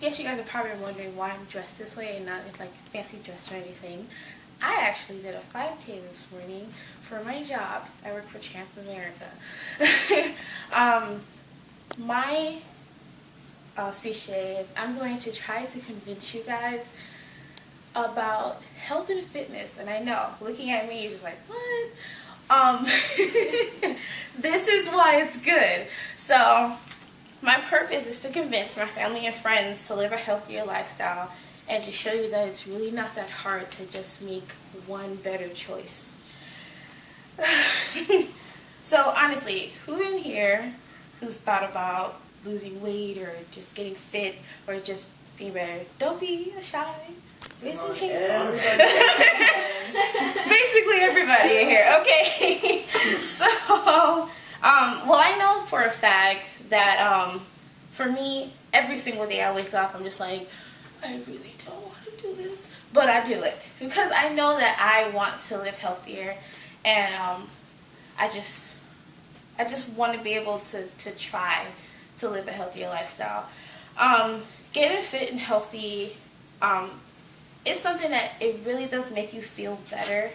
guess you guys are probably wondering why I'm dressed this way and not like fancy dress or anything. I actually did a 5K this morning for my job. I work for Trans America. My speech today is I'm going to try to convince you guys about health and fitness. And I know, looking at me, you're just like, what? This is why it's good. So my purpose is to convince my family and friends to live a healthier lifestyle and to show you that it's really not that hard to just make one better choice. So honestly, who in here who's thought about losing weight or just getting fit or just being better? Don't be shy. Raise some hands. Basically everybody in here. Okay. So, well, I know for a fact that for me, every single day I wake up, I'm just like, I really don't want to do this, but I do it because I know that I want to live healthier, and I just want to be able to try to live a healthier lifestyle. Getting fit and healthy, it's something that it really does make you feel better,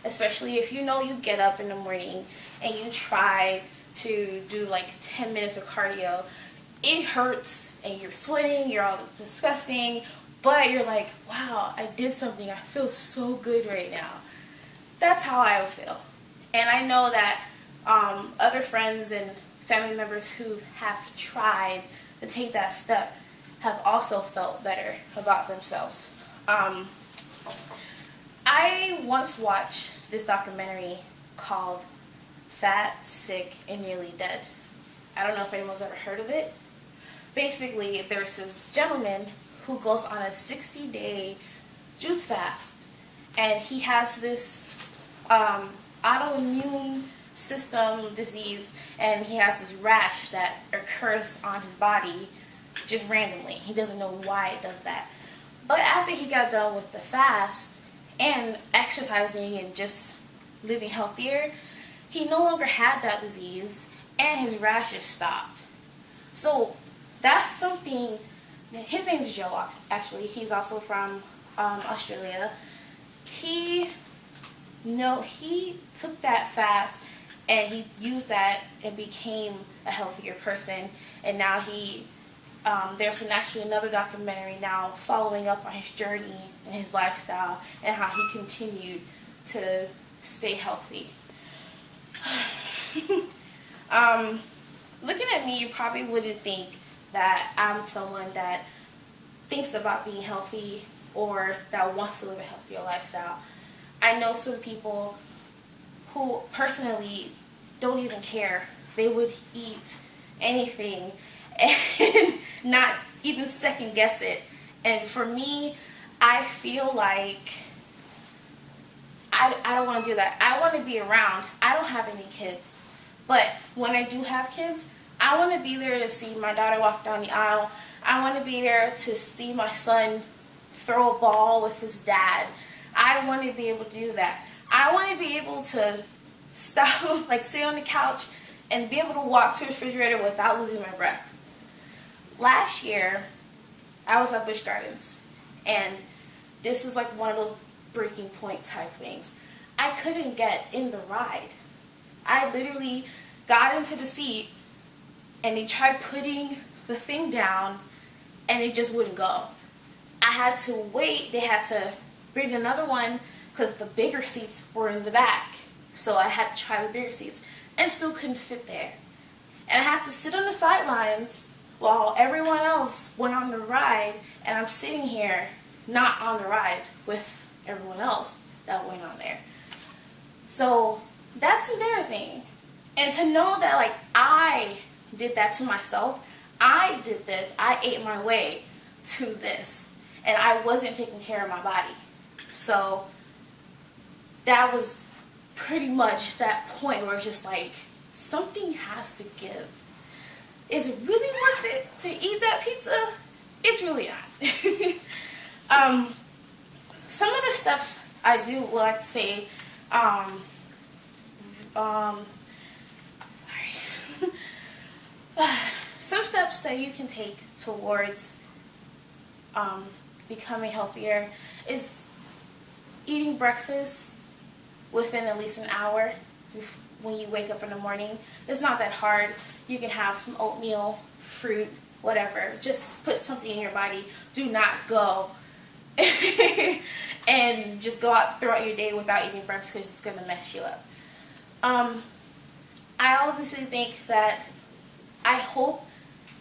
especially if you know you get up in the morning and you try to do like 10 minutes of cardio. It hurts and you're sweating, you're all disgusting, but you're like, wow, I did something. I feel so good right now. That's how I would feel. And I know that other friends and family members who have tried to take that step have also felt better about themselves. I once watched this documentary called Fat, Sick, and Nearly Dead. I don't know if anyone's ever heard of it. Basically, there's this gentleman who goes on a 60-day juice fast, and he has this autoimmune system disease, and he has this rash that occurs on his body just randomly. He doesn't know why it does that. But after he got done with the fast and exercising and just living healthier, he no longer had that disease and his rashes stopped. So that's something. His name is Joe, actually. He's also from Australia. He took that fast and he used that and became a healthier person. And now there's actually another documentary now following up on his journey and his lifestyle and how he continued to stay healthy. Looking at me, you probably wouldn't think that I'm someone that thinks about being healthy or that wants to live a healthier lifestyle. I know some people who personally don't even care. They would eat anything and not even second guess it. And for me, I feel like I don't want to do that. I want to be around. I don't have any kids. But when I do have kids, I want to be there to see my daughter walk down the aisle. I want to be there to see my son throw a ball with his dad. I want to be able to do that. I want to be able to stop, like sit on the couch and be able to walk to the refrigerator without losing my breath. Last year, I was at Busch Gardens, and this was like one of those breaking point type things. I couldn't get in the ride. I literally got into the seat, and they tried putting the thing down, and it just wouldn't go. I had to wait. They had to bring another one because the bigger seats were in the back. So I had to try the bigger seats and still couldn't fit there. And I had to sit on the sidelines while everyone else went on the ride, and I'm sitting here not on the ride with everyone else that went on there. So that's embarrassing. And to know that like I did that to myself, I did this, I ate my way to this, and I wasn't taking care of my body. So that was pretty much that point where it's just like, something has to give. Is it really worth it to eat that pizza? It's really not. Some of the steps I do like to say, some steps that you can take towards becoming healthier is eating breakfast within at least an hour when you wake up in the morning. It's not that hard. You can have some oatmeal, fruit, whatever. Just put something in your body. Do not go and just go out throughout your day without eating breakfast because it's going to mess you up. I obviously think that I hope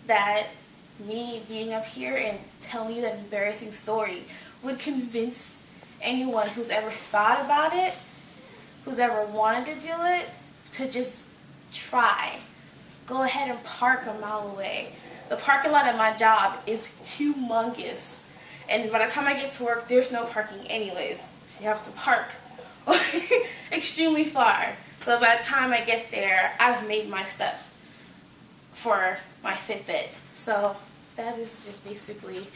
that me being up here and telling you that embarrassing story would convince anyone who's ever thought about it, who's ever wanted to do it, to just try. Go ahead and park a mile away. The parking lot at my job is humongous. And by the time I get to work, there's no parking anyways. So you have to park extremely far. So by the time I get there, I've made my steps for my Fitbit. So that is just basically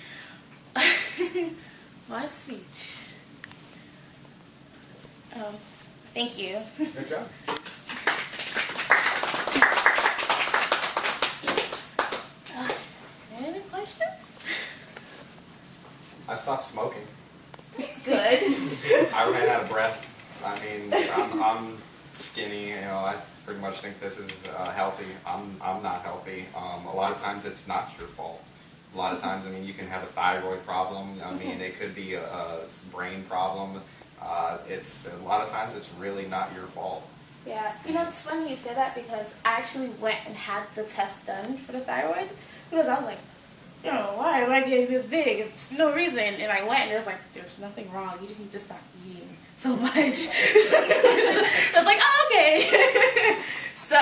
my speech. Thank you. Good job. Any questions? I stopped smoking. That's good. I ran out of breath. I mean, I'm skinny. You know, I pretty much think this is healthy. I'm not healthy. A lot of times it's not your fault. A lot of times, I mean, you can have a thyroid problem. I mean, it could be a brain problem. It's a lot of times it's really not your fault. Yeah, you know, it's funny you say that because I actually went and had the test done for the thyroid because I was like, you know, why am I getting this big? It's no reason. And I went and it was like, there's nothing wrong. You just need to stop eating so much. I was like, oh, okay. So,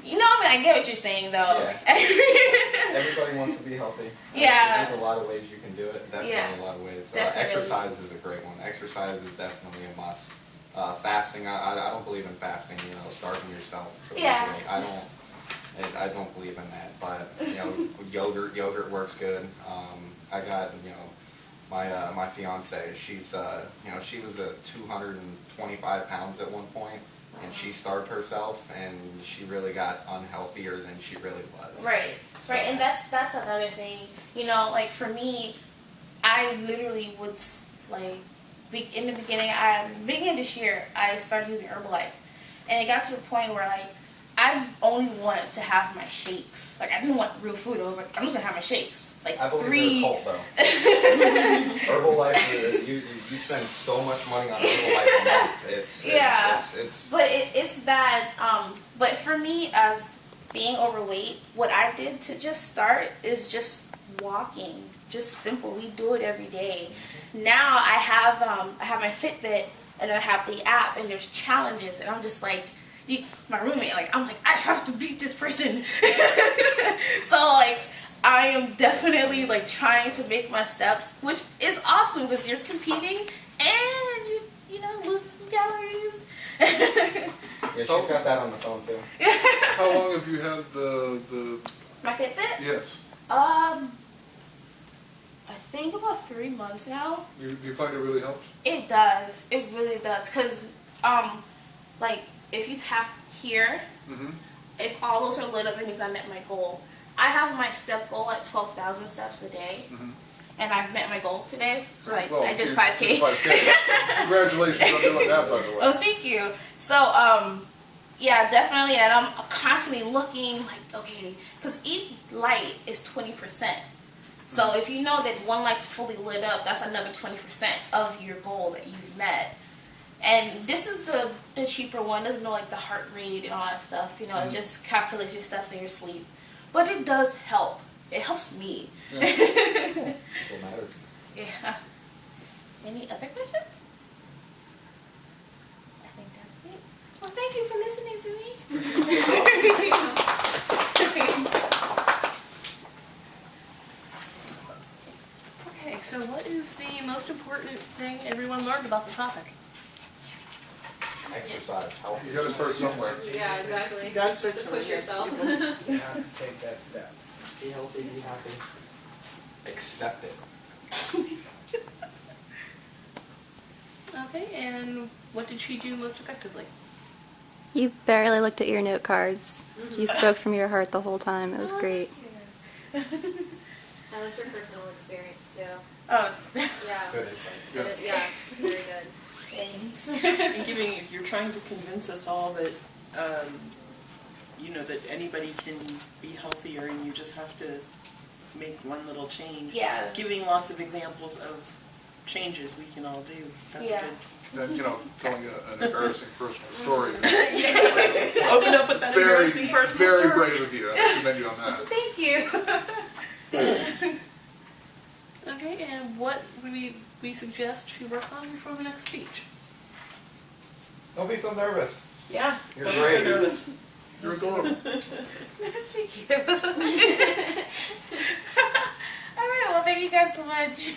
you know, I mean, I get what you're saying, though. Yeah. Everybody wants to be healthy. Yeah. There's a lot of ways you can do it. Definitely a lot of ways. Exercise is a great one. Exercise is definitely a must. Fasting, I don't believe in fasting, you know, starving yourself to lose weight. I don't believe in that, but, you know, yogurt works good. I got, you know, my fiance, she's, you know, she was 225 pounds at one point, and she starved herself, and she really got unhealthier than she really was. Right, So, right, and that's another thing. You know, like for me, I literally would, like, in the beginning of this year, I started using Herbalife, and it got to the point where, like, I only wanted to have my shakes. Like, I didn't want real food. I was like, I'm just gonna have my shakes. Like, I believe 3. in a cult, though. Herbalife, you spend so much money on Herbalife a month. It's But it's bad. But for me, as being overweight, what I did to just start is just walking. Just simple. We do it every day. Now I have my Fitbit and I have the app and there's challenges and I'm just like, my roommate, like, I'm like, I have to beat this person. So, like, I am definitely, like, trying to make my steps, which is awesome because you're competing and you know, lose some calories. Yeah, she's got that on the phone, too. How long have you had the... My Fitbit? Yes. I think about 3 months now. Do you find it really helps? It does. It really does. Because, like, if you tap here, if all those are lit up, it means I met my goal. I have my step goal at 12,000 steps a day. And I've met my goal today. Like, Well, I did you 5K. did 5K. Congratulations on doing that, by the way. Oh, thank you. So, yeah, definitely. And I'm constantly looking, like, okay, because each light is 20%. So if you know that one light's fully lit up, that's another 20% of your goal that you've met. And this is the cheaper one. It doesn't know, like, the heart rate and all that stuff. You know, it just calculates your steps in your sleep. But it does help. It helps me. Yeah. That's what matters. Yeah. Any other questions? I think that's it. Well, thank you for listening to me. Okay, so what is the most important thing everyone learned about the topic? Exercise, healthy. You gotta start somewhere. Yeah, exactly. You gotta start to somewhere. push yourself. You have to take that step. Be healthy, be happy. Accept it. Okay, and what did she do most effectively? You barely looked at your note cards. You spoke from your heart the whole time. It was great. I like your personal experience too. Oh, Yeah. Good insight. Yeah, it's very good. thanks. And if you're trying to convince us all that, that anybody can be healthier and you just have to make one little change. Yeah. Giving lots of examples of changes we can all do. That's Yeah. good. And, telling an embarrassing personal story. Open up with that embarrassing personal Very story. brave of you. I commend you on that. Thank you. Okay, and what would we suggest to work on before the next speech? Don't be so nervous. Yeah, You're don't be great. so nervous. You're adorable. Thank you. All right, well, thank you guys so much.